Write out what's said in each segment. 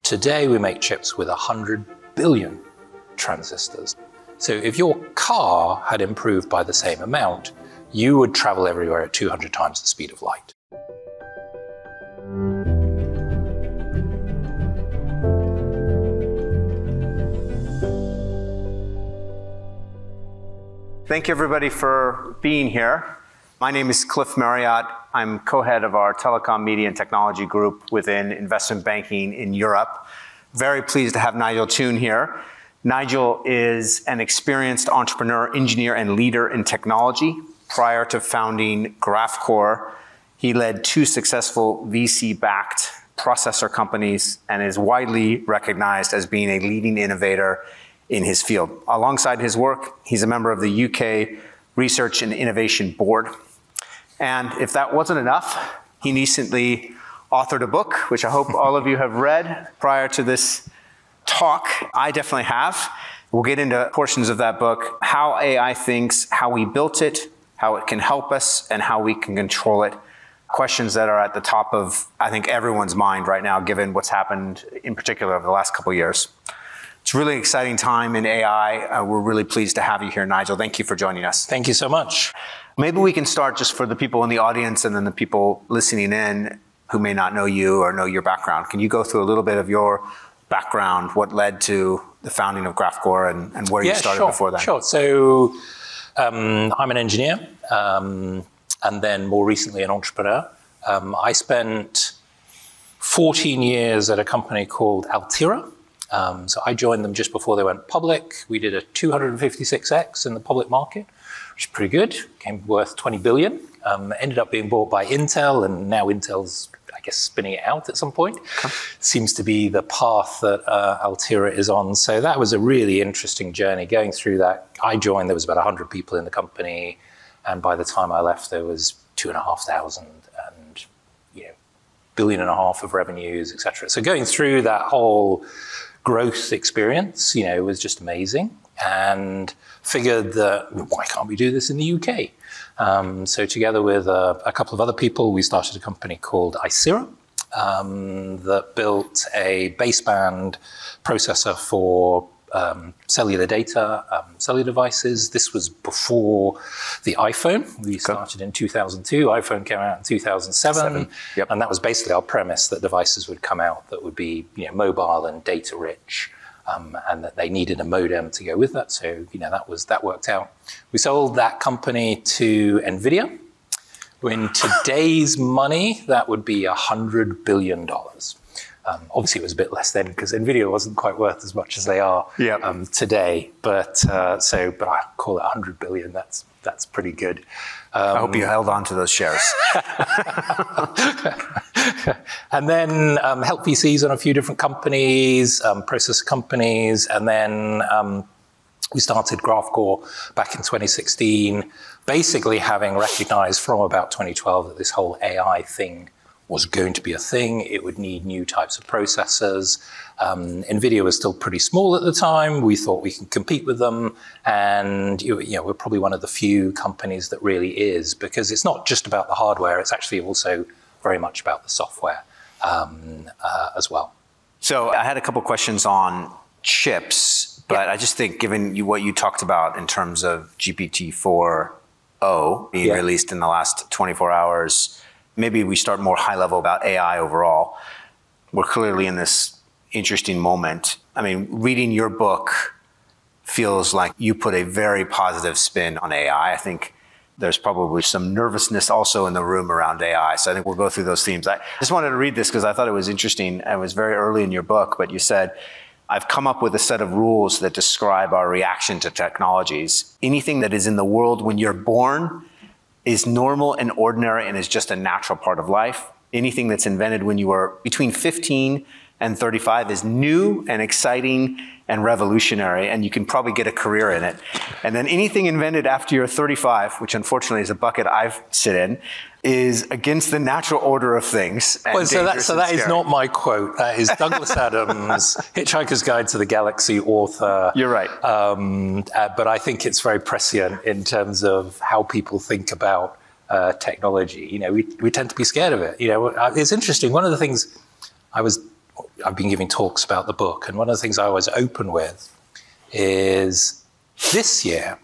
Today we make chips with 100 billion transistors. So if your car had improved by the same amount, you would travel everywhere at 200 times the speed of light. Thank you everybody for being here. My name is Cliff Marriott. I'm co-head of our Telecom Media and Technology group within investment banking in Europe. Very pleased to have Nigel Toon here. Nigel is an experienced entrepreneur, engineer, and leader in technology. Prior to founding Graphcore, he led 2 successful VC-backed processor companies and is widely recognized as being a leading innovator in his field. Alongside his work, he's a member of the UK Research and Innovation Board. And if that wasn't enough, he recently authored a book, which I hope all of you have read prior to this talk. I definitely have. We'll get into portions of that book, how AI thinks, how we built it, how it can help us, and how we can control it. Questions that are at the top of, I think, everyone's mind right now, given what's happened in particular over the last couple of years. It's a really exciting time in AI. We're really pleased to have you here, Nigel. Thank you for joining us. Thank you so much. Maybe we can start just for the people in the audience and then the people listening in who may not know you or know your background. Can you go through a little bit of your background, what led to the founding of Graphcore and where you started before that? Sure. So I'm an engineer and then more recently an entrepreneur. I spent 14 years at a company called Altera. So I joined them just before they went public. We did a 256x in the public market, which is pretty good. Came worth 20 billion. Ended up being bought by Intel, and now Intel's, I guess, spinning it out at some point. Okay. Seems to be the path that Altera is on. So that was a really interesting journey going through that. I joined, there was about 100 people in the company, and by the time I left, there was 2,500 and $1.5 billion of revenues, et cetera. So going through that whole growth experience, was just amazing, and figured that why can't we do this in the UK? So together with a couple of other people, we started a company called Icira that built a baseband processor for cellular data, cellular devices. This was before the iPhone. We started in 2002. iPhone came out in 2007. Yep. And that was basically our premise, that devices would come out that would be mobile and data rich, and that they needed a modem to go with that. So that worked out. We sold that company to NVIDIA. In today's money, that would be $100 billion. Obviously, it was a bit less then because NVIDIA wasn't quite worth as much as they are today. But I call it 100 billion. That's pretty good. I hope you held on to those shares. And then helped VCs on a few different companies, process companies, and then we started Graphcore back in 2016, basically having recognized from about 2012 that this whole AI thing was going to be a thing. It would need new types of processors. NVIDIA was still pretty small at the time. We thought we can compete with them. And we're probably one of the few companies that really is, because it's not just about the hardware, it's actually also very much about the software as well. So I had a couple questions on chips, but I just think given what you talked about in terms of GPT-4o being released in the last 24 hours, maybe we start more high level about AI overall. We're clearly in this interesting moment. I mean, reading your book feels like you put a very positive spin on AI. I think there's probably some nervousness also in the room around AI. So I think we'll go through those themes. I just wanted to read this because I thought it was interesting. It was very early in your book, but you said, I've come up with a set of rules that describe our reaction to technologies. Anything that is in the world when you're born is normal and ordinary and is just a natural part of life. Anything that's invented when you are between 15 and 35 is new and exciting and revolutionary, and you can probably get a career in it. And then anything invented after you're 35, which unfortunately is a bucket I sit in, is against the natural order of things. Well, so that is not my quote. That is Douglas Adams, Hitchhiker's Guide to the Galaxy author. You're right. But I think it's very prescient in terms of how people think about technology. We tend to be scared of it. It's interesting. One of the things I was I've been giving talks about the book, and one of the things I always open with is this year,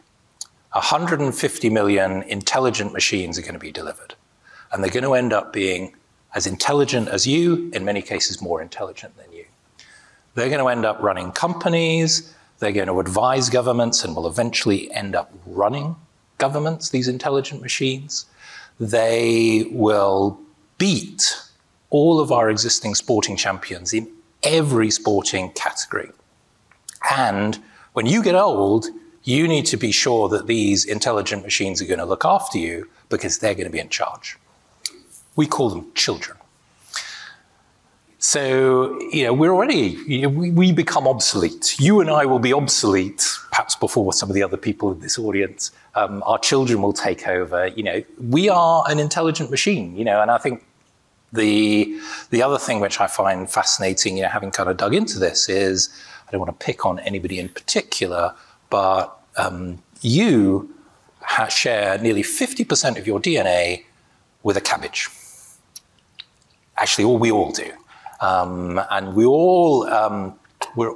150 million intelligent machines are going to be delivered. And they're going to end up being as intelligent as you, in many cases more intelligent than you. They're going to end up running companies, they're going to advise governments and will eventually end up running governments, these intelligent machines. They will beat all of our existing sporting champions in every sporting category. And when you get old, you need to be sure that these intelligent machines are going to look after you because they're going to be in charge. We call them children. So, we're already, we become obsolete. You and I will be obsolete, perhaps before some of the other people in this audience. Our children will take over. We are an intelligent machine, and I think the other thing which I find fascinating, having kind of dug into this is, I don't want to pick on anybody in particular, but you share nearly 50% of your DNA with a cabbage. Actually, we all do. And we're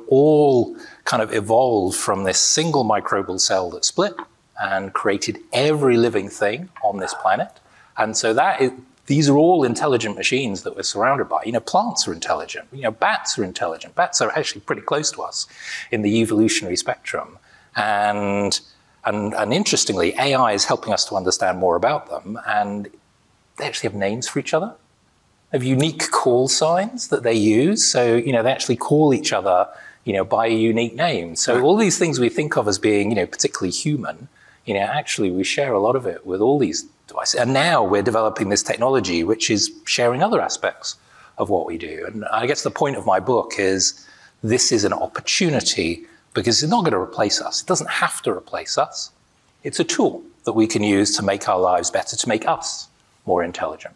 all kind of evolved from this single microbial cell that split and created every living thing on this planet. And so these are all intelligent machines that we're surrounded by. Plants are intelligent. Bats are intelligent. Bats are actually pretty close to us in the evolutionary spectrum. And interestingly, AI is helping us to understand more about them. And they actually have names for each other. Have unique call signs that they use. So, they actually call each other, by a unique name. So all these things we think of as being, particularly human, actually we share a lot of it with all these devices. And now we're developing this technology which is sharing other aspects of what we do. And I guess the point of my book is this is an opportunity because it's not going to replace us. It doesn't have to replace us. It's a tool that we can use to make our lives better, to make us more intelligent.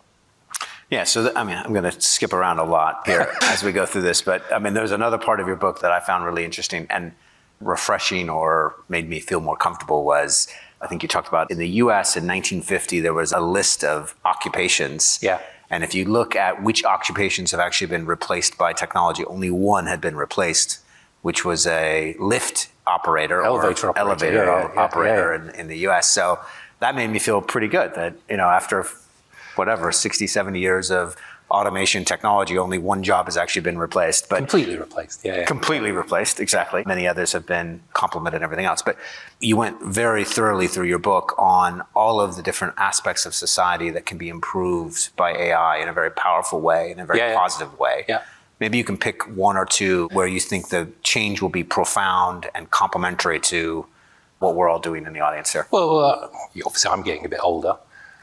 Yeah, so I'm going to skip around a lot here as we go through this, but there's another part of your book that I found really interesting and refreshing or made me feel more comfortable was, I think you talked about in the US in 1950, there was a list of occupations. Yeah. And if you look at which occupations have actually been replaced by technology, only one had been replaced, which was a lift operator elevator operator in the US. So that made me feel pretty good that, after 60, 70 years of automation technology, only one job has actually been replaced. But completely replaced, yeah. Completely replaced, exactly. Many others have been complemented and everything else. But you went very thoroughly through your book on all of the different aspects of society that can be improved by AI in a very powerful way, in a very positive way. Yeah. Maybe you can pick one or two where you think the change will be profound and complementary to what we're all doing in the audience here. Well, obviously I'm getting a bit older.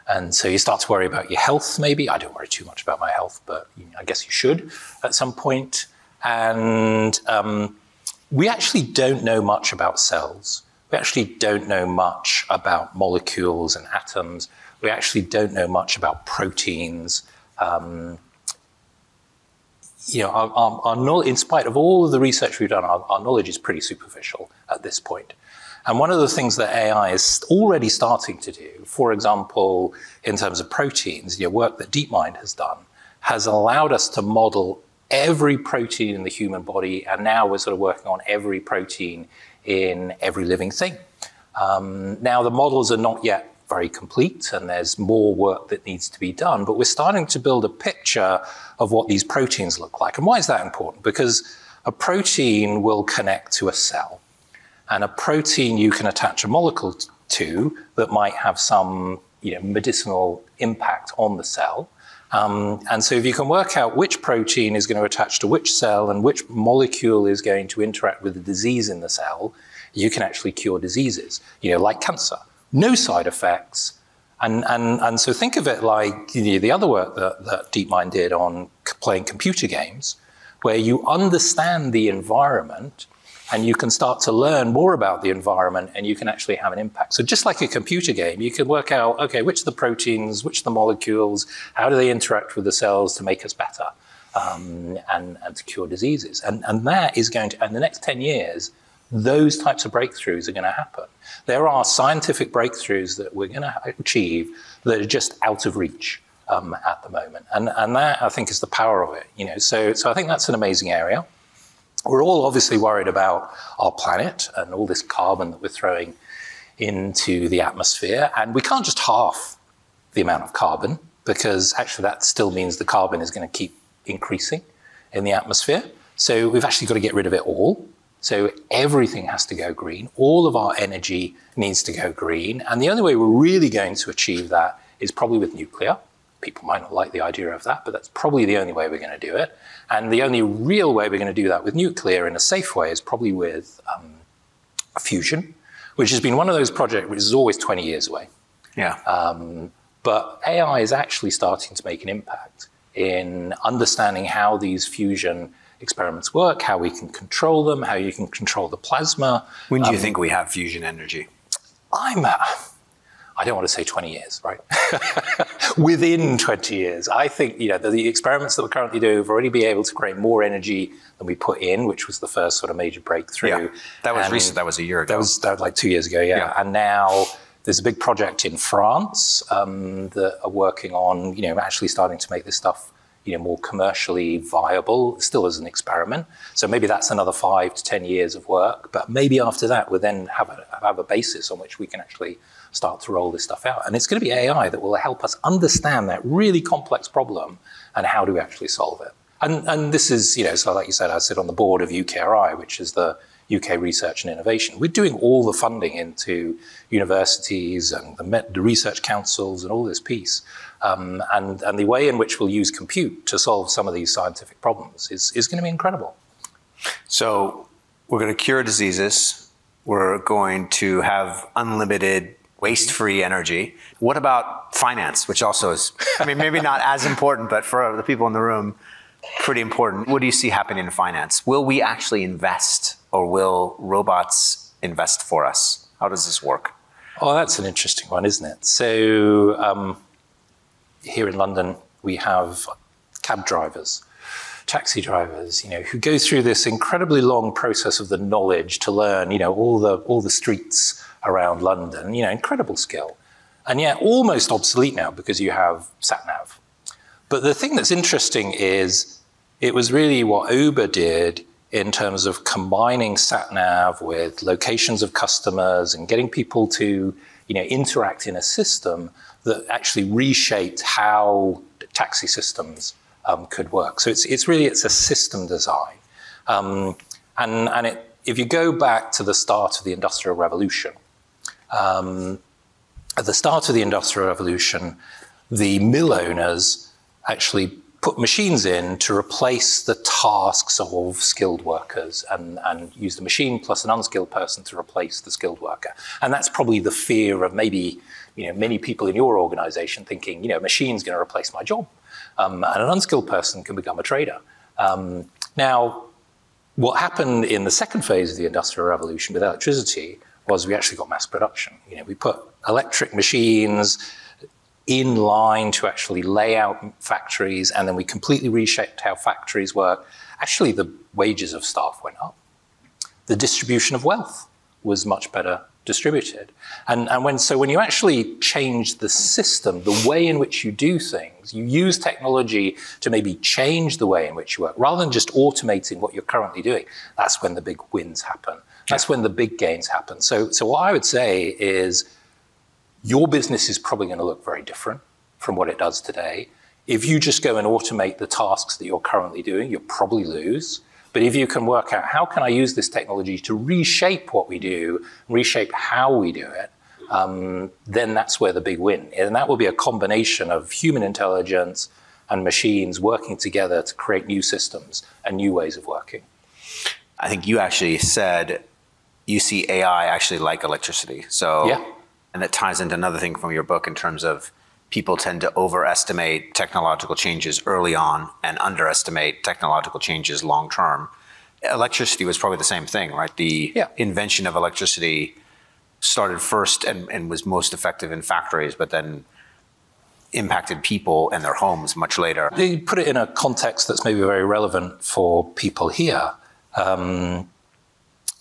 And so you start to worry about your health, maybe. I don't worry too much about my health, but I guess you should at some point. And we actually don't know much about cells. We actually don't know much about molecules and atoms. We actually don't know much about proteins. Our knowledge, in spite of all of the research we've done, our knowledge is pretty superficial at this point. And one of the things that AI is already starting to do, for example, in terms of proteins, work that DeepMind has done, has allowed us to model every protein in the human body, and now we're sort of working on every protein in every living thing. Now, the models are not yet very complete, and there's more work that needs to be done, but we're starting to build a picture of what these proteins look like. And why is that important? Because a protein will connect to a cell. And a protein you can attach a molecule to that might have some medicinal impact on the cell. And so if you can work out which protein is going to attach to which cell and which molecule is going to interact with the disease in the cell, you can actually cure diseases, like cancer. No side effects. And so think of it like the other work that DeepMind did on playing computer games, where you understand the environment and you can start to learn more about the environment and you can actually have an impact. So just like a computer game, you can work out, okay, which are the proteins, which are the molecules, how do they interact with the cells to make us better and to cure diseases. And that is going to, in the next 10 years, those types of breakthroughs are going to happen. There are scientific breakthroughs that we're going to achieve that are just out of reach at the moment. And that, I think, is the power of it. So I think that's an amazing area. We're all obviously worried about our planet and all this carbon that we're throwing into the atmosphere. And we can't just halve the amount of carbon, because actually that still means the carbon is going to keep increasing in the atmosphere. So we've actually got to get rid of it all. So everything has to go green. All of our energy needs to go green. And the only way we're really going to achieve that is probably with nuclear. People might not like the idea of that, but that's probably the only way we're going to do it. And the only real way we're going to do that with nuclear in a safe way is probably with fusion, which has been one of those projects which is always 20 years away. Yeah. But AI is actually starting to make an impact in understanding how these fusion experiments work, how we can control them, how you can control the plasma. When do you think we have fusion energy? I don't want to say 20 years, right? Within 20 years. I think the experiments that we're currently doing have already been able to create more energy than we put in, which was the first sort of major breakthrough. Yeah. That was recent. That was a year ago. That was like 2 years ago, yeah. And now there's a big project in France that are working on, actually starting to make this stuff more commercially viable, still as an experiment. So maybe that's another 5 to 10 years of work. But maybe after that, we'll then have a basis on which we can actually start to roll this stuff out. And it's going to be AI that will help us understand that really complex problem and how do we actually solve it. And this is, so like you said, I sit on the board of UKRI, which is the UK Research and Innovation. We're doing all the funding into universities and the research councils and all this piece. And the way in which we'll use compute to solve some of these scientific problems is going to be incredible. So we're going to cure diseases. We're going to have unlimited waste-free energy. What about finance, which also is, maybe not as important, but for the people in the room, pretty important. What do you see happening in finance? Will we actually invest, or will robots invest for us? How does this work? Oh, that's an interesting one, isn't it? So here in London, we have cab drivers, taxi drivers, who go through this incredibly long process of the knowledge to learn, all the streets around London, incredible skill. And yet almost obsolete now because you have sat-nav. But the thing that's interesting is it was really what Uber did in terms of combining sat-nav with locations of customers and getting people to, interact in a system that actually reshaped how taxi systems could work. So it's a system design. If you go back to the start of the Industrial Revolution, at the start of the Industrial Revolution, the mill owners actually put machines in to replace the tasks of skilled workers and use the machine plus an unskilled person to replace the skilled worker. And that's probably the fear of maybe many people in your organization thinking, a machine's going to replace my job. And an unskilled person can become a trader. Now, what happened in the second phase of the Industrial Revolution with electricity was we actually got mass production. We put electric machines in line to actually lay out factories, and then we completely reshaped how factories work. Actually, the wages of staff went up. The distribution of wealth was much better distributed. And when you actually change the system, the way in which you do things, you use technology to maybe change the way in which you work, rather than just automating what you're currently doing, that's when the big wins happen. That's when the big gains happen. So what I would say is your business is probably going to look very different from what it does today. If you just go and automate the tasks that you're currently doing, you'll probably lose. But if you can work out how can I use this technology to reshape what we do, reshape how we do it, then that's where the big win. And that will be a combination of human intelligence and machines working together to create new systems and new ways of working. I think you actually said you see AI actually like electricity. So, yeah. And that ties into another thing from your book in terms of people tend to overestimate technological changes early on and underestimate technological changes long term. Electricity was probably the same thing, right? The invention of electricity started first and was most effective in factories, but then impacted people and their homes much later. You put it in a context that's maybe very relevant for people here. In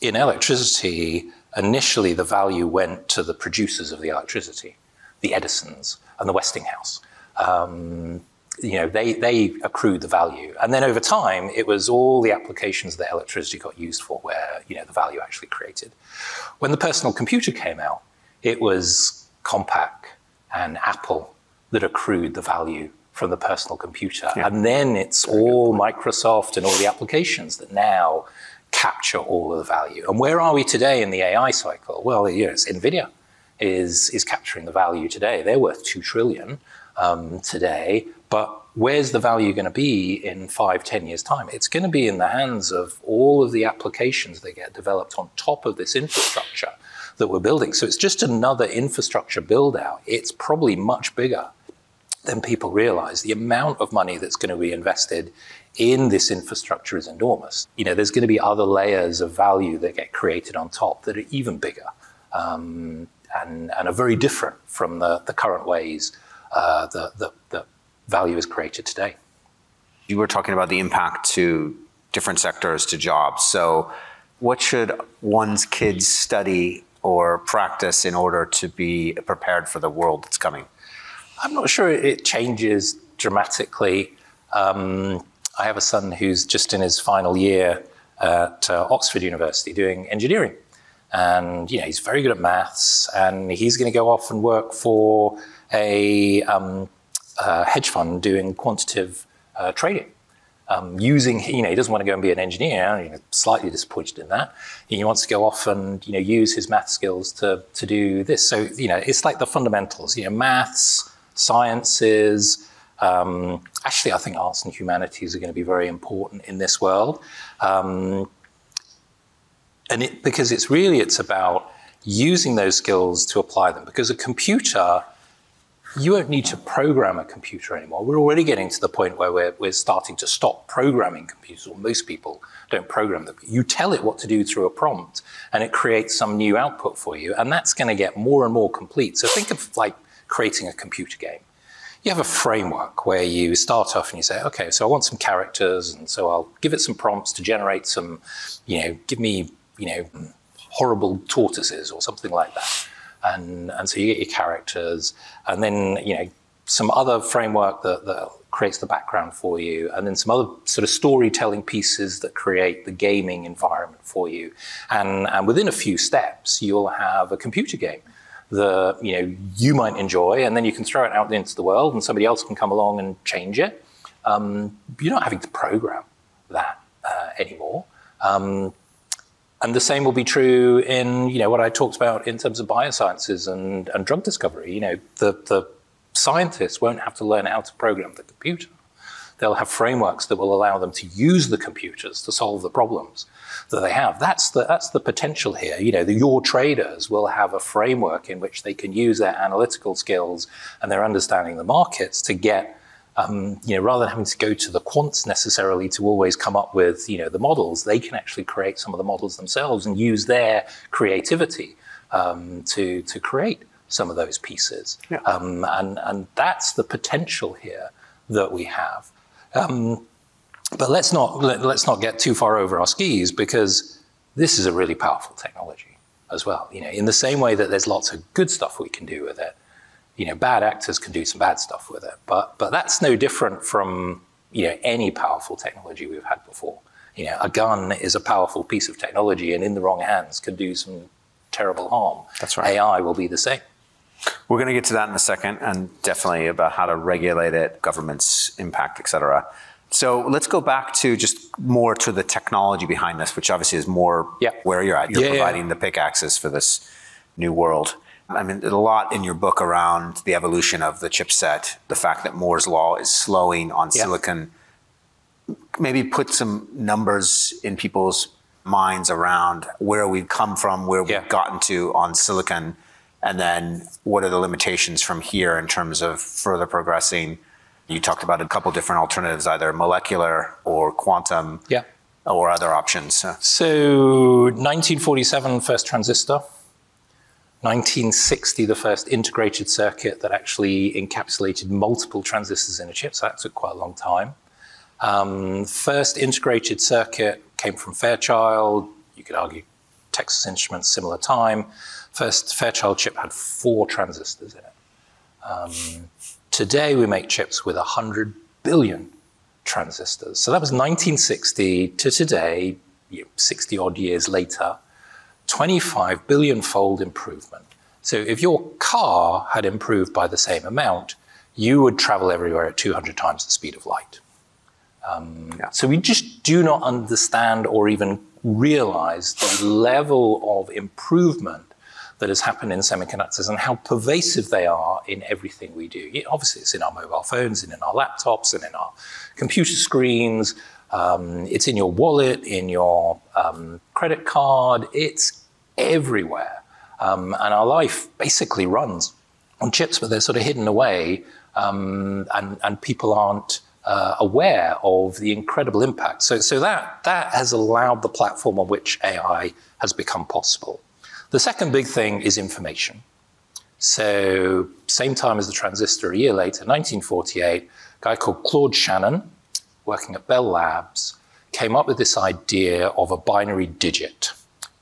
electricity, initially the value went to the producers of the electricity, the Edisons and the Westinghouse. they accrued the value. And then over time, it was all the applications that electricity got used for where, the value actually created. When the personal computer came out, it was Compaq and Apple that accrued the value from the personal computer. Yeah. And then it's all Microsoft and all the applications that now capture all of the value. And where are we today in the AI cycle? Well, it's NVIDIA is capturing the value today. They're worth $2 trillion today. But where's the value going to be in 5-10 years' time? It's going to be in the hands of all of the applications that get developed on top of this infrastructure that we're building. So it's just another infrastructure build out. It's probably much bigger than people realize. The amount of money that's going to be invested in this infrastructure is enormous. There's going to be other layers of value that get created on top that are even bigger and are very different from the current ways that value is created today. You were talking about the impact to different sectors, to jobs. So what should one's kids study or practice in order to be prepared for the world that's coming? I'm not sure it changes dramatically. I have a son who's just in his final year at Oxford University doing engineering. And he's very good at maths, and he's going to go off and work for a hedge fund doing quantitative trading. Using, he doesn't want to go and be an engineer. Slightly disappointed in that. He wants to go off and use his math skills to do this. So it's like the fundamentals. Maths, sciences. Actually, I think arts and humanities are going to be very important in this world. Because it's about using those skills to apply them. Because a computer, you won't need to program a computer anymore. We're already getting to the point where we're starting to stop programming computers, or most people don't program them. You tell it what to do through a prompt, and it creates some new output for you, and that's going to get more and more complete. So think of like creating a computer game. You have a framework where you start off and you say, okay, so I want some characters, and so I'll give it some prompts to generate some, give me, horrible tortoises or something like that. And so you get your characters, and then, some other framework that creates the background for you, and then some other sort of storytelling pieces that create the gaming environment for you. And within a few steps, you'll have a computer game that, you might enjoy, and then you can throw it out into the world and somebody else can come along and change it. You're not having to program that anymore. And the same will be true in, what I talked about in terms of biosciences and drug discovery. The scientists won't have to learn how to program the computer. They'll have frameworks that will allow them to use the computers to solve the problems that they have. That's the potential here. Your traders will have a framework in which they can use their analytical skills and their understanding of the markets to get, rather than having to go to the quants necessarily to always come up with, the models, they can actually create some of the models themselves and use their creativity to create some of those pieces. Yeah. And that's the potential here that we have. But let's not get too far over our skis, because this is a really powerful technology as well. In the same way that there's lots of good stuff we can do with it, bad actors can do some bad stuff with it. But that's no different from any powerful technology we've had before. A gun is a powerful piece of technology, and in the wrong hands can do some terrible harm. That's right. AI will be the same. We're going to get to that in a second, and definitely about how to regulate it, government's impact, et cetera. So let's go back to just more to the technology behind this, which obviously is more where you're at. You're providing the pickaxes for this new world. I mean, there's a lot in your book around the evolution of the chipset, the fact that Moore's law is slowing on silicon. Maybe put some numbers in people's minds around where we've come from, where we've gotten to on silicon, and then what are the limitations from here in terms of further progressing. You talked about a couple different alternatives, either molecular or quantum or other options. So 1947, first transistor. 1960, the first integrated circuit that actually encapsulated multiple transistors in a chip. So that took quite a long time. First integrated circuit came from Fairchild. You could argue Texas Instruments, similar time. First Fairchild chip had 4 transistors in it. Today, we make chips with 100 billion transistors. So that was 1960 to today, 60 odd years later, 25 billion-fold improvement. So if your car had improved by the same amount, you would travel everywhere at 200 times the speed of light. So we just do not understand or even realize the level of improvement that has happened in semiconductors and how pervasive they are in everything we do. Obviously, it's in our mobile phones and in our laptops and in our computer screens. It's in your wallet, in your credit card. It's everywhere. And our life basically runs on chips, but they're sort of hidden away, and people aren't aware of the incredible impact. So that has allowed the platform on which AI has become possible. The second big thing is information. So same time as the transistor, a year later, 1948, a guy called Claude Shannon, working at Bell Labs, came up with this idea of a binary digit,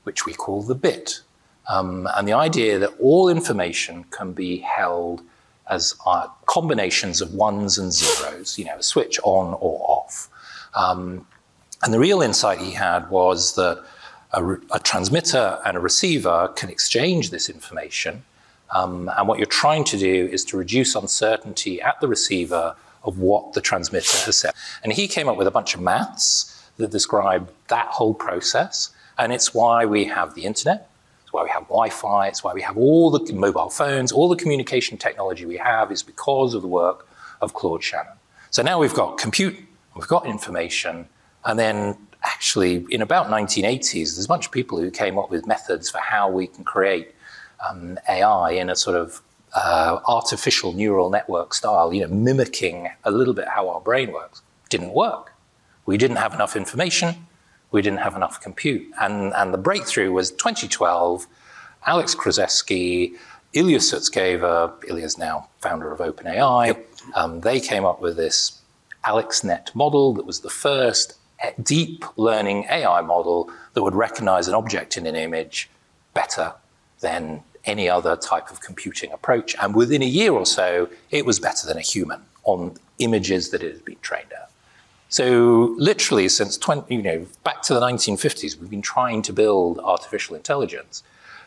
which we call the bit. And the idea that all information can be held as combinations of ones and zeros, a switch on or off. And the real insight he had was that a transmitter and a receiver can exchange this information. And what you're trying to do is to reduce uncertainty at the receiver of what the transmitter has said. And he came up with a bunch of maths that describe that whole process. And it's why we have the internet. It's why we have Wi-Fi. It's why we have all the mobile phones. All the communication technology we have is because of the work of Claude Shannon. So now we've got compute, we've got information, and then actually in about 1980s, there's a bunch of people who came up with methods for how we can create AI in a sort of artificial neural network style, mimicking a little bit how our brain works. Didn't work. We didn't have enough information. We didn't have enough compute. And the breakthrough was 2012, Alex Krzyzewski, Ilya Sutskever, Ilya's now founder of OpenAI, they came up with this AlexNet model that was the first deep learning AI model that would recognize an object in an image better than any other type of computing approach. And within a year or so, it was better than a human on images that it had been trained at. So literally since back to the 1950s, we've been trying to build artificial intelligence.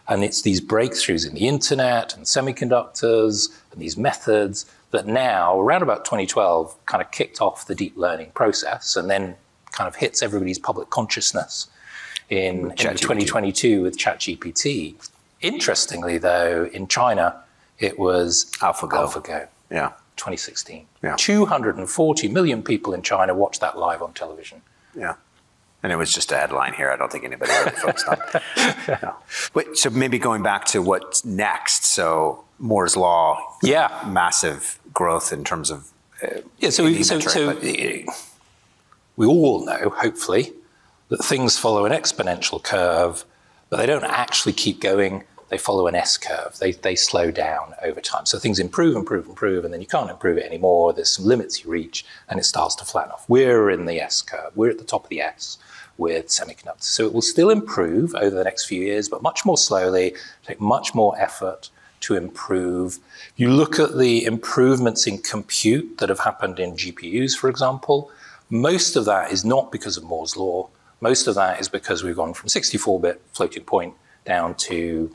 And it's these breakthroughs in the internet and semiconductors and these methods that now, around about 2012, kind of kicked off the deep learning process and then kind of hits everybody's public consciousness in 2022 with ChatGPT. Interestingly, though, in China, it was AlphaGo. Yeah. 2016. Yeah. 240 million people in China watched that live on television. Yeah. And it was just a headline here. I don't think anybody really focused on it. No. Wait, so maybe going back to what's next. So Moore's Law, massive growth in terms of we all know, hopefully, that things follow an exponential curve, but they don't actually keep going. They follow an S-curve. They slow down over time. So things improve, and then you can't improve it anymore. There's some limits you reach, and it starts to flatten off. We're in the S-curve. We're at the top of the S with semiconductors. So it will still improve over the next few years, but much more slowly, take much more effort to improve. You look at the improvements in compute that have happened in GPUs, for example. Most of that is not because of Moore's Law. Most of that is because we've gone from 64-bit floating point down to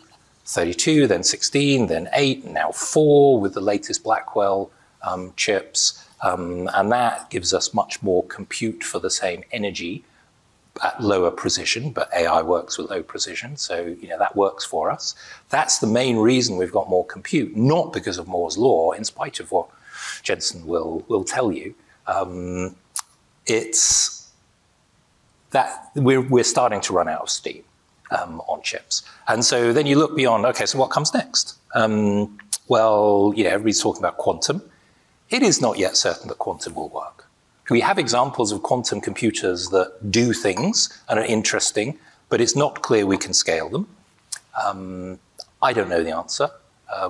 32, then 16, then 8, and now 4 with the latest Blackwell chips. And that gives us much more compute for the same energy at lower precision, but AI works with low precision, so that works for us. That's the main reason we've got more compute, not because of Moore's Law, in spite of what Jensen will tell you. It's that we're starting to run out of steam on chips. And so then you look beyond, okay, so what comes next? Well, everybody's talking about quantum. It is not yet certain that quantum will work. We have examples of quantum computers that do things and are interesting, but it's not clear we can scale them. I don't know the answer,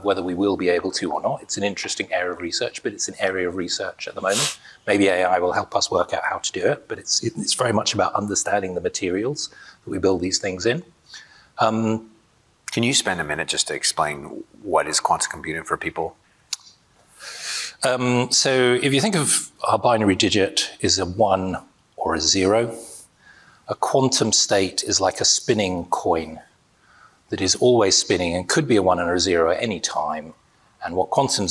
whether we will be able to or not. It's an interesting area of research, but it's an area of research at the moment. Maybe AI will help us work out how to do it, but it's very much about understanding the materials that we build these things in. Can you spend a minute just to explain what is quantum computing for people? So if you think of a binary digit is a 1 or a 0, a quantum state is like a spinning coin that is always spinning and could be a 1 and a 0 at any time. And what quantum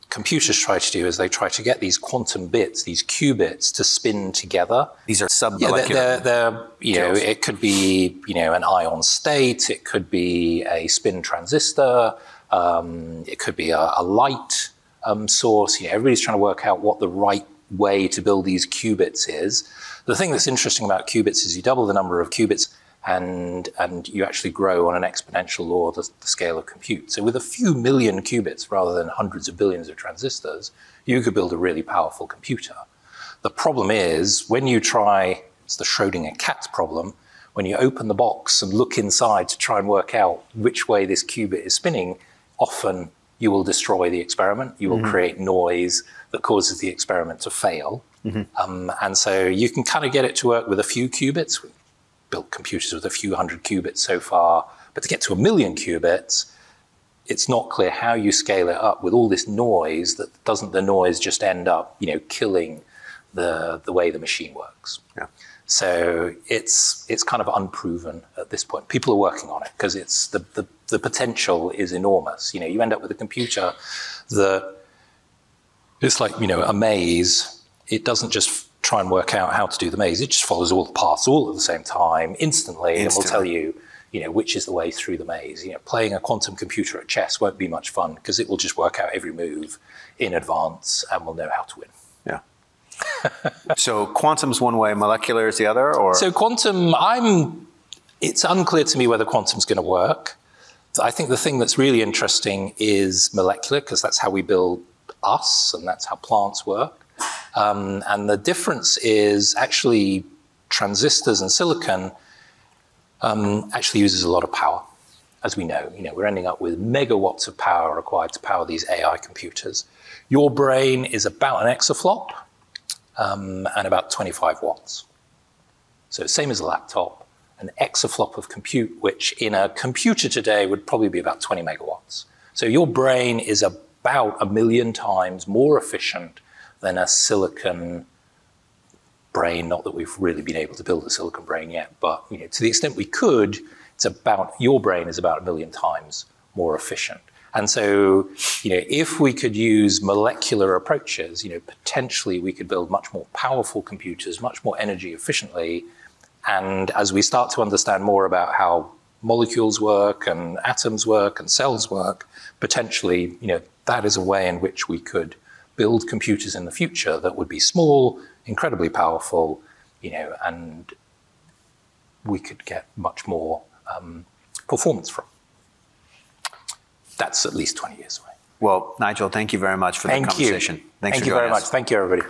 computers try to do is they try to get these quantum bits, these qubits, to spin together. These are sub-molecular. It could be, an ion state. It could be a spin transistor. It could be a light source. Everybody's trying to work out what the right way to build these qubits is. The thing that's interesting about qubits is you double the number of qubits and you actually grow on an exponential law of the scale of compute. So with a few million qubits rather than hundreds of billions of transistors, you could build a really powerful computer. The problem is when you try, it's the Schrödinger cat problem, when you open the box and look inside to try and work out which way this qubit is spinning, often you will destroy the experiment. You will create noise that causes the experiment to fail. And so you can kind of get it to work with a few qubits. We've built computers with a few hundred qubits so far. But to get to 1 million qubits, it's not clear how you scale it up with all this noise. That doesn't the noise just end up, killing the way the machine works? Yeah. So it's kind of unproven at this point. People are working on it because it's the potential is enormous. You end up with a computer that it's like, a maze. It doesn't just try and work out how to do the maze. It just follows all the paths all at the same time, instantly. And will tell you, which is the way through the maze. Playing a quantum computer at chess won't be much fun because it will just work out every move in advance and will know how to win. Yeah. So quantum's one way, molecular is the other, or? So quantum, it's unclear to me whether quantum's going to work. I think the thing that's really interesting is molecular, because that's how we build us, and that's how plants work. And the difference is actually transistors and silicon actually uses a lot of power, as we know. We're ending up with megawatts of power required to power these AI computers. Your brain is about an exaflop and about 25 watts. So same as a laptop, an exaflop of compute, which in a computer today would probably be about 20 megawatts. So your brain is about 1 million times more efficient than a silicon brain. Not that we've really been able to build a silicon brain yet, but to the extent we could, your brain is about 1 million times more efficient. And so, if we could use molecular approaches, potentially we could build much more powerful computers, much more energy efficiently. And as we start to understand more about how molecules work and atoms work and cells work, potentially, that is a way in which we could build computers in the future that would be small, incredibly powerful, and we could get much more performance from. That's at least 20 years away. Well, Nigel, thank you very much for the conversation. Thank you very much. Thank you, everybody.